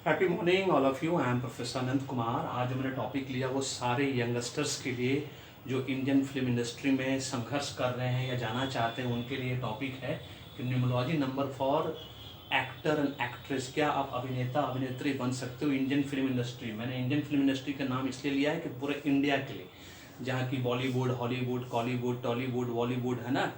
Happy morning all of you. I am professor Anant Kumar. आज जो मैंने टॉपिक लिया वो सारे यंगस्टर्स के लिए जो इंडियन फिल्म इंडस्ट्री में संघर्ष कर रहे हैं या जाना चाहते हैं उनके लिए टॉपिक है कि numerology number for actor and actress. क्या आप अभिनेता अभिनेत्री बन सकते हो इंडियन फिल्म इंडस्ट्री। मैंने इंडियन फिल्म इंडस्ट्री का नाम इसलिए लिया है कि पूरे इंडिया के लिए, जहाँ की बॉलीवुड, हॉलीवुड, कॉलीवुड, टॉलीवुड, बॉलीवुड है ना,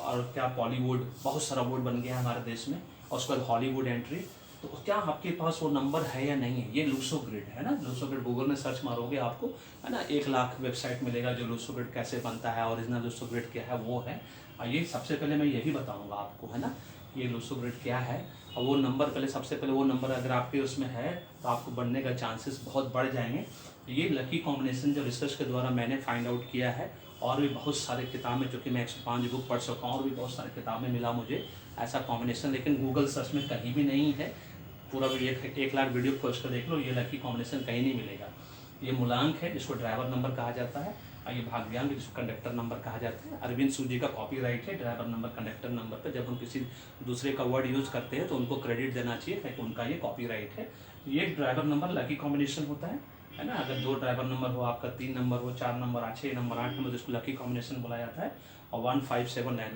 और क्या बॉलीवुड बहुत सारा वुड बन गया है हमारे देश में, और उसके बाद हॉलीवुड एंट्री। तो क्या आपके पास वो नंबर है या नहीं है। ये लूसो ग्रिड है ना, लूसो ग्रिड गूगल में सर्च मारोगे आपको है ना 1 लाख वेबसाइट मिलेगा जो लूसो ग्रिड कैसे बनता है, ओरिजिनल लूसो ग्रिड क्या है वो है। और ये सबसे पहले मैं यही बताऊंगा आपको है ना, ये लूसो ग्रिड क्या है। और वो नंबर पहले, सबसे पहले वो नंबर अगर आपके उसमें है तो आपको बनने का चांसेस बहुत बढ़ जाएंगे। ये लकी कॉम्बिनेशन जो रिसर्च के द्वारा मैंने फाइंड आउट किया है, और भी बहुत सारे किताबें जो कि मैं 105 बुक पढ़ सका हूँ, और भी बहुत सारी किताबें मिला मुझे ऐसा कॉम्बिनेशन, लेकिन गूगल सर्च में कहीं भी नहीं है। पूरा वीडियो 1 लाख वीडियो खोज कर देख लो, ये लकी कॉम्बिनेशन कहीं नहीं मिलेगा। ये मूलांक है जिसको ड्राइवर नंबर कहा जाता है, और ये भाग्यांक जिसको कंडक्टर नंबर कहा जाता है। अरविंद सूजी का कॉपीराइट है ड्राइवर नंबर कंडक्टर नंबर पर। जब हम किसी दूसरे का वर्ड यूज़ करते हैं तो उनको क्रेडिट देना चाहिए क्योंकि उनका ये कॉपीराइट है। ये ड्राइवर नंबर लकी कॉम्बिनेशन होता है ना। अगर 2 ड्राइवर नंबर हो, आपका 3 नंबर हो, 4 नंबर, 6 नंबर, 8 नंबर, जिसको लकी कॉम्बिनेशन बोला जाता है। और 1 5 7 9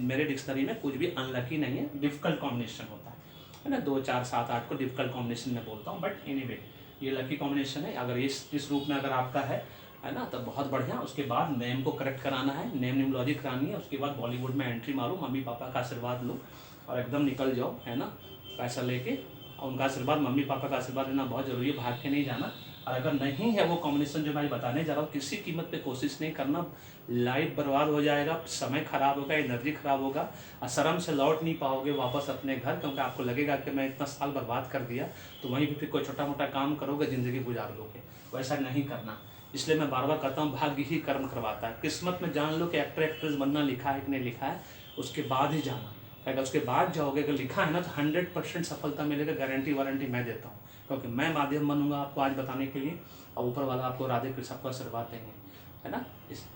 मेरे डिक्शनरी में कुछ भी अनलकी नहीं है, डिफिकल्ट कॉम्बिनेशन होता है ना। 2 4 7 8 को डिफिकल्ट कॉम्बिनेशन में बोलता हूँ, बट एनीवे ये लकी कॉम्बिनेशन है। अगर इस रूप में अगर आपका है ना तो बहुत बढ़िया। उसके बाद नेम को करेक्ट कराना है, नेम न्यूमरोलॉजी करानी है। उसके बाद बॉलीवुड में एंट्री मारो, मम्मी पापा का आशीर्वाद लो और एकदम निकल जाओ है ना, पैसा लेके। और उनका आशीर्वाद, मम्मी पापा का आशीर्वाद लेना बहुत जरूरी है, भाग के नहीं जाना। और अगर नहीं है वो कॉम्बिनेशन जो मैं बताने जा रहा हूँ, किसी कीमत पे कोशिश नहीं करना। लाइफ बर्बाद हो जाएगा, समय खराब होगा, एनर्जी खराब होगा, और शर्म से लौट नहीं पाओगे वापस अपने घर, क्योंकि आपको लगेगा कि मैं इतना साल बर्बाद कर दिया। तो वहीं पर फिर कोई छोटा मोटा काम करोगे, ज़िंदगी गुजार लोगे। वैसा नहीं करना। इसलिए मैं बार बार कहता हूँ, भाग्य ही कर्म करवाता है। किस्मत में जान लो कि एक्टर एक्ट्रेस बनना लिखा है कि नहीं लिखा है, उसके बाद ही जाना। अगर उसके बाद जाओगे, अगर लिखा है ना तो 100% सफलता मिलेगा, गारंटी वारंटी मैं देता हूँ, क्योंकि मैं माध्यम बनूंगा आपको आज बताने के लिए, और ऊपर वाला आपको राधे कृष्ण आपको आशीर्वाद देंगे है ना।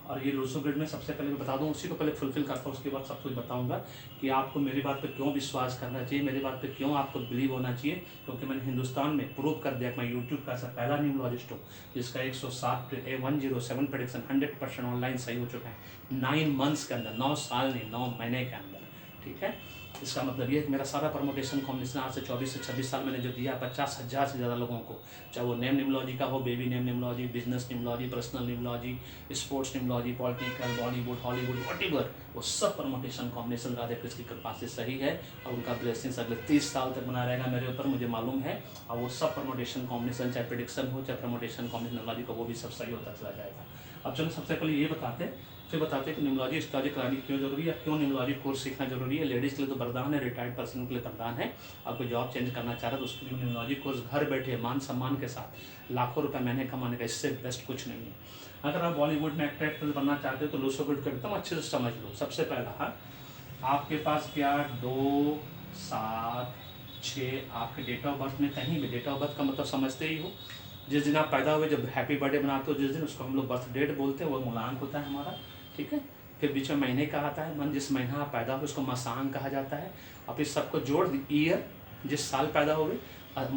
और ये लूसो ग्रिड में सबसे पहले मैं बता दूँ, उसी को पहले फुलफिल करता हूँ, उसके बाद सब कुछ बताऊंगा कि आपको मेरी बात पर क्यों विश्वास करना चाहिए, मेरी बात पर क्यों आपको बिलीव होना चाहिए। क्योंकि मैंने हिंदुस्तान में प्रूव कर दिया कि मैं यूट्यूब का ऐसा पहला न्यूमरोलॉजिस्ट हूँ जिसका 107 प्रेडिक्शन 100% ऑनलाइन सही हो चुका है 9 मंथ्स के अंदर, 9 साल नहीं, 9 महीने के अंदर। ठीक है, इसका मतलब ये है कि मेरा सारा प्रमोटेशन कॉम्बिनेशन आज से 24 से 26 साल मैंने जो दिया 50,000 से ज़्यादा लोगों को, चाहे वो नेम न्यूमरोलॉजी का हो, baby name numerology, business numerology, personal numerology, sports numerology, political, Bollywood, Hollywood, whatever, वो सब प्रमोटेशन कॉम्बिनेशन राधे कृष्ण की कृपा से सही है। और उनका ब्लेसिंग्स अगले 30 साल तक बना रहेगा मेरे ऊपर, मुझे मालूम है। और वो सब प्रमोटेशन कॉम्बिनेशन, चाहे प्रेडिक्शन हो चाहे प्रमोटेशन कॉम्बिनेशन न्यूमरोलॉजी का, वो भी सब सही होता चला जाएगा। अब चलो सबसे पहले ये बताते हैं, फिर बताते हैं कि न्यूमरोलॉजी स्टडी करानी क्यों जरूरी है, क्यों न्यूमरोलॉजी कोर्स सीखना जरूरी है। लेडीज़ के लिए तो वरदान है, रिटायर्ड पर्सन के लिए वरदान है। आपको जॉब चेंज करना चाह रहा है तो उसके लिए न्यूमरोलॉजी कोर्स घर बैठे मान सम्मान के साथ लाखों रुपए महीने कमाने का, इससे बेस्ट कुछ नहीं है। अगर आप बॉलीवुड में एक्टर एक्ट्रेस बनना चाहते हो तो लूसो ग्रिड को एकदम अच्छे से समझ लो। सबसे पहला आपके पास क्या 2 7 6 आपके डेट ऑफ बर्थ में कहीं भी, डेट ऑफ बर्थ का मतलब समझते ही हो, जिस दिन आप पैदा हुए, जब हैप्पी बर्थडे बनाते हो जिस दिन, उसको हम लोग बर्थ डेट बोलते हैं, वो मूलांक होता है हमारा। ठीक है, फिर बीच में महीने का आता है, मन जिस महीना आप पैदा हुए उसको मासांक कहा जाता है। और फिर सबको जोड़ ईयर, जिस साल पैदा हुए, और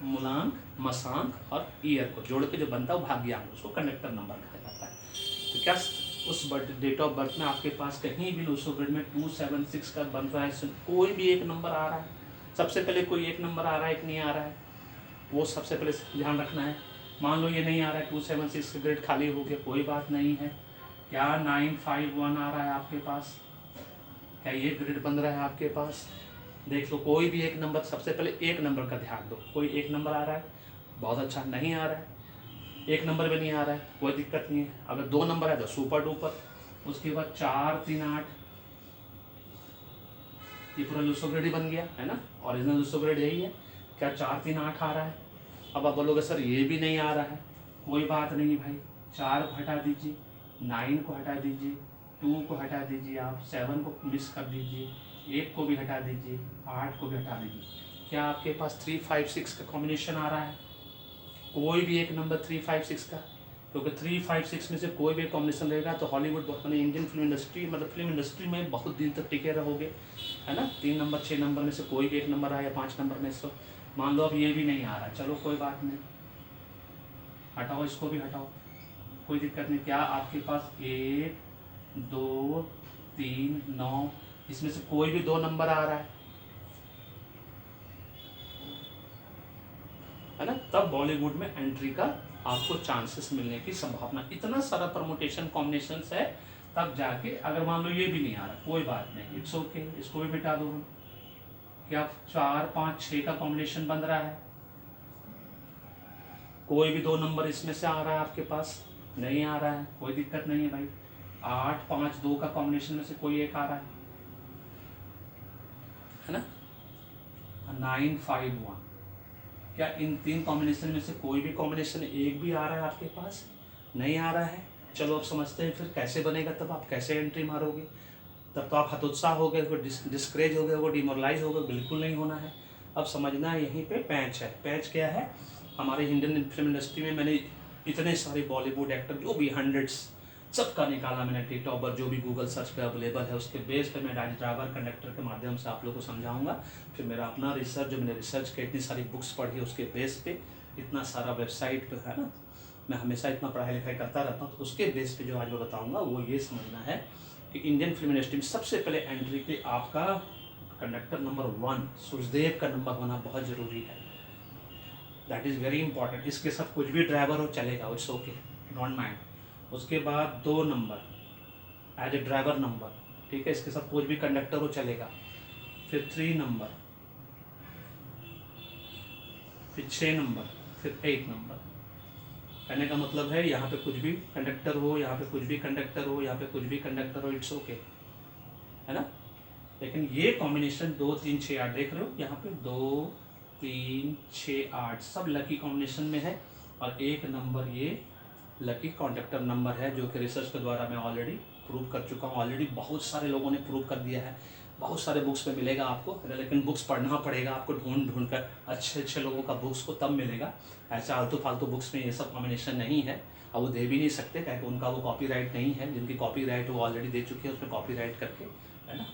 मूलांक, मासांक और ईयर को जोड़ के जो बनता है वो भाग्यांक, उसको कंडक्टर नंबर कहा जाता है। तो क्या उस डेट ऑफ बर्थ में आपके पास कहीं भी लूसो ग्रिड में 276 का बन रहा है, कोई भी एक नंबर आ रहा है, सबसे पहले कोई एक नंबर आ रहा है, एक नहीं आ रहा है, वो सबसे पहले ध्यान रखना है। मान लो ये नहीं आ रहा है, 276 का ग्रेड खाली हो गया, कोई बात नहीं है। क्या 951 आ रहा है आपके पास, क्या ये ग्रेड बन रहा है आपके पास, देख लो। कोई भी एक नंबर, सबसे पहले एक नंबर का ध्यान दो। कोई एक नंबर आ रहा है, बहुत अच्छा। नहीं आ रहा है, एक नंबर भी नहीं आ रहा है, कोई दिक्कत नहीं है। अगर 2 नंबर है तो सुपर डुपर। उसके बाद 4 3 8, ये पूरा लूसो ग्रेड ही बन गया है ना, ओरिजिनल लूसो ग्रेड यही है। क्या 4 3 8 आ रहा है। अब आप बोलोगे सर ये भी नहीं आ रहा है, कोई बात नहीं भाई, 4 को हटा दीजिए, 9 को हटा दीजिए, 2 को हटा दीजिए, आप 7 को मिस कर दीजिए, 1 को भी हटा दीजिए, 8 को भी हटा दीजिए। क्या आपके पास 3 5 6 का कॉम्बिनेशन आ रहा है, कोई भी एक नंबर 3 5 6 का, क्योंकि 3 5 6 में से कोई भी कॉम्बिनेशन रहेगा तो हॉलीवुड, मैंने इंडियन फिल्म इंडस्ट्री, मतलब फिल्म इंडस्ट्री में बहुत दिन तक टिके रहोगे है ना। 3 नंबर 6 नंबर में से कोई भी एक नंबर आया, 5 नंबर में से मान लो अब ये भी नहीं आ रहा, चलो कोई बात नहीं, हटाओ, इसको भी हटाओ, कोई दिक्कत नहीं। क्या आपके पास 1 2 3 9, इसमें से कोई भी 2 नंबर आ रहा है ना, तब बॉलीवुड में एंट्री का आपको चांसेस मिलने की संभावना, इतना सारा परमुटेशन कॉम्बिनेशन है, तब जाके अगर मान लो ये भी नहीं आ रहा, कोई बात नहीं, इट्स ओके, इसको भी मिटा दो हम। क्या 4 5 6 का कॉम्बिनेशन बन रहा है, कोई भी 2 नंबर इसमें से आ रहा है आपके पास, नहीं आ रहा है, कोई दिक्कत नहीं है भाई। 8 5 2 का कॉम्बिनेशन में से कोई एक आ रहा है ना, 9 5 1, क्या इन 3 कॉम्बिनेशन में से कोई भी कॉम्बिनेशन एक भी आ रहा है आपके पास, नहीं आ रहा है। चलो अब समझते हैं फिर कैसे बनेगा, तब आप कैसे एंट्री मारोगे। तब तो आप हतोत्साह हो गए, डिस्करेज हो गए, वो डिमोरलाइज हो गए, बिल्कुल नहीं होना है। अब समझना है यहीं पे पैच है। पैच क्या है, हमारे इंडियन फिल्म इंडस्ट्री में मैंने इतने सारे बॉलीवुड एक्टर जो भी हंड्रेड्स सबका निकाला मैंने, डेट ऑफ बर्थ जो भी गूगल सर्च पे अवेलेबल है, उसके बेस पे मैं ड्राइवर कंडक्टर के माध्यम से आप लोगों को समझाऊंगा। फिर मेरा अपना रिसर्च, जो मैंने रिसर्च किया, इतनी सारी बुक्स पढ़ी, उसके बेस पे इतना सारा वेबसाइट पे है ना, मैं हमेशा इतना पढ़ाई लिखाई करता रहता हूँ, तो उसके बेस पे जो आज मैं बताऊँगा वो ये समझना है कि इंडियन फिल्म इंडस्ट्री में सबसे पहले एंट्री के आपका कंडक्टर नंबर 1 सूर्यदेव का नंबर होना बहुत ज़रूरी है। That is very important. इसके साथ कुछ भी ड्राइवर हो चलेगा, इट्स ओके, डोंट माइंड। उसके बाद 2 number as a driver number, ठीक है, इसके साथ कुछ भी कंडक्टर हो चलेगा। फिर 3 नंबर, फिर 6 नंबर, फिर 8 नंबर। कहने का मतलब है यहाँ पे कुछ भी कंडक्टर हो, यहाँ पे कुछ भी कंडक्टर हो, यहाँ पे कुछ भी कंडक्टर हो, इट्स ओके, है ना। लेकिन ये कॉम्बिनेशन 2 3 6 8 देख रहे हो, यहाँ पे 2 3 6 8 सब लकी कॉम्बिनेशन में है, और 1 नंबर ये लकी कॉन्डक्टर नंबर है, जो कि रिसर्च के द्वारा मैं ऑलरेडी प्रूव कर चुका हूँ। ऑलरेडी बहुत सारे लोगों ने प्रूव कर दिया है, बहुत सारे बुक्स में मिलेगा आपको, लेकिन बुक्स पढ़ना पड़ेगा आपको, ढूंढ कर अच्छे लोगों का बुक्स को तब मिलेगा। ऐसे आलतू फालतू बुक्स में ये सब कॉम्बिनेशन नहीं है, और वो दे भी नहीं सकते, क्योंकि उनका वो कॉपीराइट नहीं है। जिनकी कॉपीराइट वो ऑलरेडी दे चुके हैं, उसमें कॉपीराइट करके, है ना।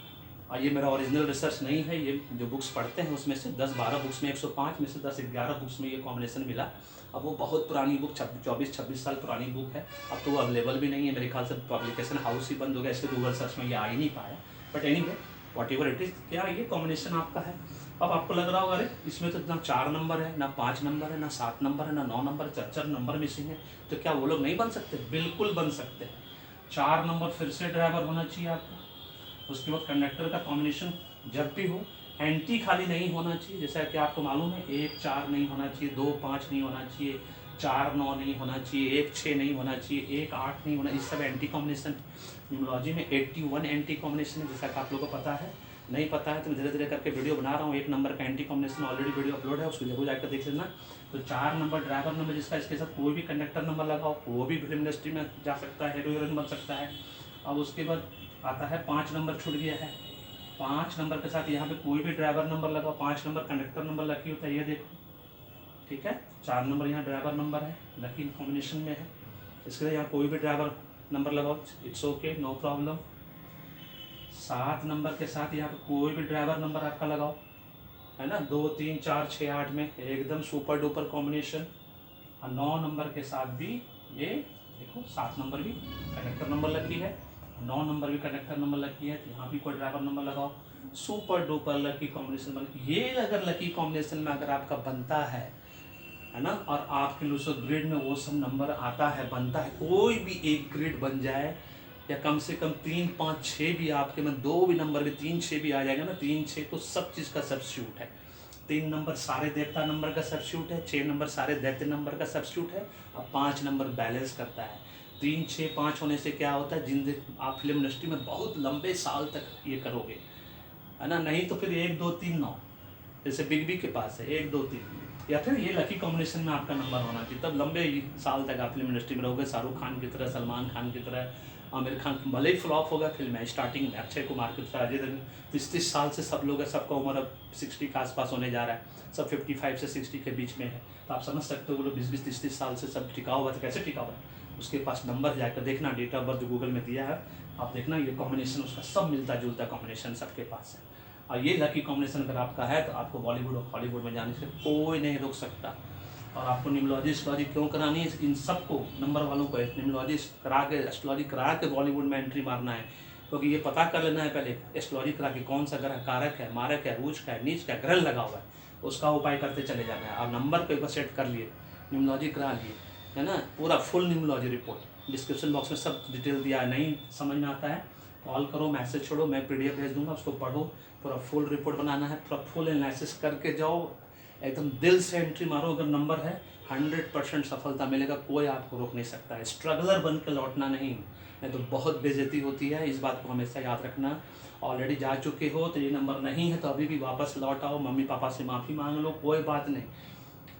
और ये मेरा ओरिजिनल रिसर्च नहीं है, ये जो बुक्स पढ़ते हैं उसमें से 10-12 बुक्स में, 105 में से 10-11 बुक्स में ये कॉम्बिनेशन मिला। अब वो बहुत पुरानी बुक, 24-26 साल पुरानी बुक है, अब तो वो अवेलेबल भी नहीं है, मेरे ख्याल से पब्लिकेशन हाउस ही बंद हो गया, इसके गूगल सर्च में ये आ ही नहीं पाया। But anyway what ever it is, क्या ये कॉम्बिनेशन आपका है। अब आपको लग रहा होगा अरे इसमें तो ना 4 नंबर है, ना 5 नंबर है, ना 7 नंबर है, ना 9 नंबर, 4 नंबर मिसिंग है, तो क्या वो लोग नहीं बन सकते? बिल्कुल बन सकते हैं। 4 नंबर फिर से ड्राइवर होना चाहिए आपका। उसके बाद कंडक्टर का कॉम्बिनेशन जब भी हो, एंटी खाली नहीं होना चाहिए, जैसा कि आपको मालूम है 1 4 नहीं होना चाहिए, 2 5 नहीं होना चाहिए, 4 9 नहीं होना चाहिए, 1 6 नहीं होना चाहिए, 1 8 नहीं होना, इस सब एंटी कॉम्बिनेशन। न्यूमरोलॉजी में 81 एंटी कॉम्बिनेशन है, जैसा कि आप लोगों को पता है। नहीं पता है तो मैं धीरे धीरे करके वीडियो बना रहा हूँ, 1 नंबर का anti combination already video upload है, उसको जरूर जाकर देख लेना। तो 4 नंबर ड्राइवर नंबर, जिसका इसके साथ कोई भी कंडक्टर नंबर लगाओ, वो भी फिल्म इंडस्ट्री में जा सकता है, हीरो हीरोइन बन सकता है। अब उसके बाद आता है 5 नंबर छूट गया है, 5 नंबर के साथ यहाँ पे कोई भी ड्राइवर नंबर लगाओ, 5 नंबर कंडक्टर नंबर लकी होता है, ये देखो, ठीक है। 4 नंबर यहाँ ड्राइवर नंबर है, लकी कॉम्बिनेशन में है। इसके लिए यहाँ कोई भी ड्राइवर नंबर लगाओ, it's okay, no problem. 7 number के साथ यहाँ पे कोई भी ड्राइवर नंबर आपका लगाओ, है ना, 2 3 4 6 8 में एकदम सुपर डुपर कॉम्बिनेशन। और 9 नंबर के साथ भी ये देखो, 7 नंबर भी कंडक्टर नंबर लकी है, 9 नंबर भी कंडक्टर नंबर लकी है, तो यहाँ भी कोई ड्राइवर नंबर लगाओ, सुपर डुपर लकी कॉम्बिनेशन बन। ये अगर लकी कॉम्बिनेशन में अगर आपका बनता है ना, और आपके लूसो ग्रिड में वो सब नंबर आता है, बनता है, कोई भी एक ग्रिड बन जाए, या कम से कम 3 5 6 भी आपके में, 2 भी नंबर भी 3 6 भी आ जाएगा ना, 3 6 तो सब चीज़ का सब्स्टिट्यूट है। 3 नंबर सारे देवता नंबर का सब्स्टिट्यूट है, 6 नंबर सारे दैत्य नंबर का सब्स्टिट्यूट है, और 5 नंबर बैलेंस करता है। 3 6 5 होने से क्या होता है, जिंदगी आप फिल्म इंडस्ट्री में बहुत लंबे साल तक ये करोगे, है ना। नहीं तो फिर 1 2 3 9, जैसे बिग बी के पास है 1 2 3, या फिर ये लकी कॉम्बिनेशन में आपका नंबर होना चाहिए, तब लंबे साल तक आप फिल्म इंडस्ट्री में रहोगे। शाहरुख खान की तरह, सलमान खान की तरह, आमिर खान, भले ही फ्लॉप होगा फिल्म है स्टार्टिंग में, अक्षय कुमार की तरह, अजय देवगन, 30 साल से सब लोग है, सबका उम्र अब 60 के आसपास होने जा रहा है, सब 55 से 60 के बीच में है। तो आप समझ सकते हो वो लोग 20 30 साल से सब टिका हुआ, तो कैसे टिका हुआ है। उसके पास नंबर जाकर देखना, डेट ऑफ बर्थ गूगल में दिया है, आप देखना, ये कॉम्बिनेशन उसका सब मिलता जुलता कॉम्बिनेशन सबके पास है। और ये लकी कॉम्बिनेशन अगर आपका है तो आपको बॉलीवुड और हॉलीवुड में जाने से कोई नहीं रोक सकता। और आपको न्यूमरोलॉजी एस्ट्रोलॉजी क्यों करानी है, इन सबको नंबर वालों को न्यूमरोलॉजी करा के एस्ट्रोलॉजी करा के बॉलीवुड में एंट्री मारना है, क्योंकि ये पता कर लेना है पहले एस्ट्रोलॉजी करा के कौन सा ग्रह कारक है, मारक है, रूच का है, नीच का ग्रह लगा हुआ है, उसका उपाय करते चले जाना है। और नंबर को एक बार सेट कर लिए, न्यूमरोलॉजी करा लिए, है ना, पूरा full numerology report description box में सब डिटेल दिया है। नहीं समझ में आता है कॉल करो, मैसेज छोड़ो, मैं PDF भेज दूंगा, उसको पढ़ो, पूरा फुल रिपोर्ट बनाना है, पूरा फुल एनालिसिस करके जाओ, एकदम दिल से एंट्री मारो। अगर नंबर है 100% सफलता मिलेगा, कोई आपको रोक नहीं सकता है। स्ट्रगलर बन के लौटना नहीं तो बहुत बेइज्जती होती है, इस बात को हमेशा याद रखना। ऑलरेडी जा चुके हो तो ये नंबर नहीं है तो अभी भी वापस लौट आओ, मम्मी पापा से माफ़ी मांग लो, कोई बात नहीं,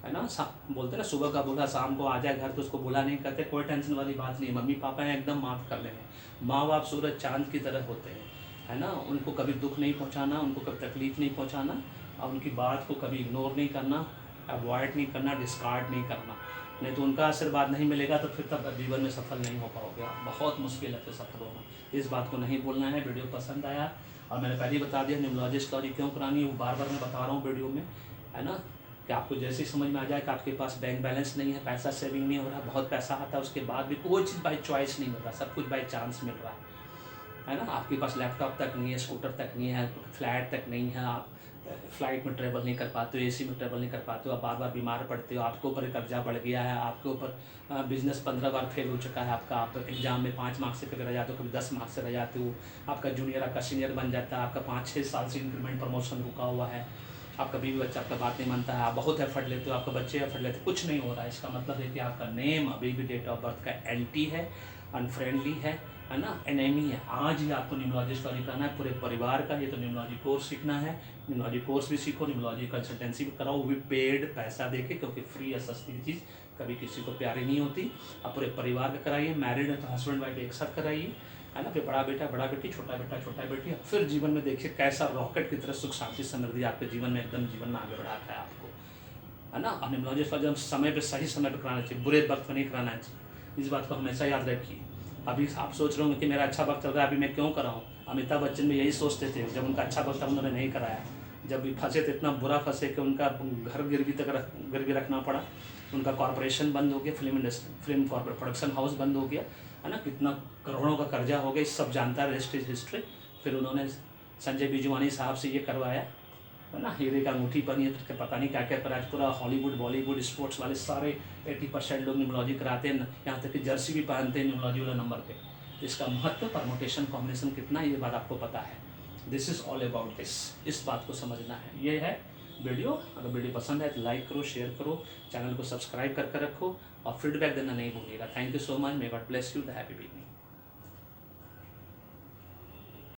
है ना। बोलते ना सुबह का बूढ़ा शाम को आ जाए घर तो उसको बुला नहीं करते, कोई टेंशन वाली बात नहीं है। मम्मी पापा हैं एकदम माफ़ कर लेंगे। माँ बाप सूरज चांद की तरह होते हैं, है ना, उनको कभी दुख नहीं पहुंचाना, उनको कभी तकलीफ नहीं पहुंचाना, और उनकी बात को कभी इग्नोर नहीं करना, अवॉइड नहीं करना, डिस्कार्ड नहीं करना। नहीं तो उनका आशीर्वाद नहीं मिलेगा तो फिर तब जीवन में सफल नहीं हो पाओगे, बहुत मुश्किल है फिर सफल होना। इस बात को नहीं बोलना है। वीडियो पसंद आया, और मैंने पहले ही बता दिया न्यूमरोलॉजी एस्ट्रोलॉजी क्यों करानी है, वो बार बार मैं बता रहा हूँ वीडियो में, है ना, कि आपको जैसे ही समझ में आ जाए कि आपके पास बैंक बैलेंस नहीं है, पैसा सेविंग नहीं हो रहा, बहुत पैसा आता है, उसके बाद भी कोई चीज़ बाई चॉइस नहीं मिल रहा, सब कुछ बाई चांस मिल रहा है ना। आपके पास लैपटॉप तक नहीं है, स्कूटर तक नहीं है, फ्लैट तक नहीं है, आप फ्लाइट में ट्रेवल नहीं कर पाते हो, AC में ट्रेवल नहीं कर पाते हो, आप बार बार बीमार पड़ते हो, आपके ऊपर कर्जा बढ़ गया है, आपके ऊपर बिजनेस 15 बार फेल हो चुका है आपका, आप एग्जाम में 5 मार्क्स से कभी रह जाते हो, कभी 10 मार्क्स से रह जाते हो, आपका जूनियर आपका सीनियर बन जाता है, आपका 5-6 साल से इंक्रीमेंट प्रमोशन रुका हुआ है, आपका बीवी बच्चा आपका बात नहीं मानता है, आप बहुत एफर्ट लेते हो, आपके बच्चे एफर्ट लेते हो, कुछ नहीं हो रहा है। इसका मतलब है कि आपका नेम अभी भी डेट ऑफ बर्थ का एंटी है, अनफ्रेंडली है ना, एनेमी है। आज ही आपको न्यूमरोलॉजी स्टडी करना है पूरे परिवार का। ये तो न्यूमरोलॉजी कोर्स सीखना है, न्यूमरोलॉजी कोर्स भी सीखो, न्यूमरोलॉजी कंसल्टेंसी भी कराओ, वो भी पेड पैसा देके, क्योंकि फ्री या सस्ती चीज़ कभी किसी को प्यारी नहीं होती। आप पूरे परिवार का कराइए, मैरिड है तो हस्बैंड वाइफ एक साथ कराइए, है ना, फिर बड़ा बेटा बड़ा बेटी, छोटा बेटी, फिर जीवन में देखिए कैसा रॉकेट की तरह सुख शांति समृद्धि आपके जीवन में एकदम जीवन में आगे बढ़ाता है आपको, है ना। और न्यूमरोलॉजी स्टडी समय पे सही समय पर कराना चाहिए, बुरे वक्त में नहीं कराना चाहिए, इस बात को हमेशा याद रखिए। अभी आप सोच रहे होंगे कि मेरा अच्छा वक्त चल रहा है, अभी मैं क्यों कराऊं। अमिताभ बच्चन भी यही सोचते थे, जब उनका अच्छा वक्त था उन्होंने नहीं कराया, जब भी फंसे थे इतना बुरा फंसे कि उनका घर गिरवी रखना पड़ा, उनका कॉरपोरेशन बंद हो गया, फिल्म कॉर्पोरेट प्रोडक्शन हाउस बंद हो गया, है ना, कितना करोड़ों का कर्जा हो गया, सब जानता है, रेस्ट इज हिस्ट्री। फिर उन्होंने संजय बिजवानी साहब से ये करवाया, है ना, हीरे का अंगूठी बनी है, फिर पता नहीं क्या क्या, पर आज पूरा हॉलीवुड बॉलीवुड स्पोर्ट्स वाले सारे 80% लोग न्यूमरोलॉजी कराते हैं, यहाँ तक कि जर्सी भी पहनते हैं न्यूमरोलॉजी वाले नंबर पे। इसका महत्व, परमोटेशन कॉम्बिनेशन कितना है ये बात आपको पता है। This is all about this, इस बात को समझना है। ये है वीडियो, अगर वीडियो पसंद है तो लाइक करो, शेयर करो, चैनल को सब्सक्राइब करके रखो, और फीडबैक देना नहीं भूलिएगा। Thank you so much, may God bless you, the happy beginning.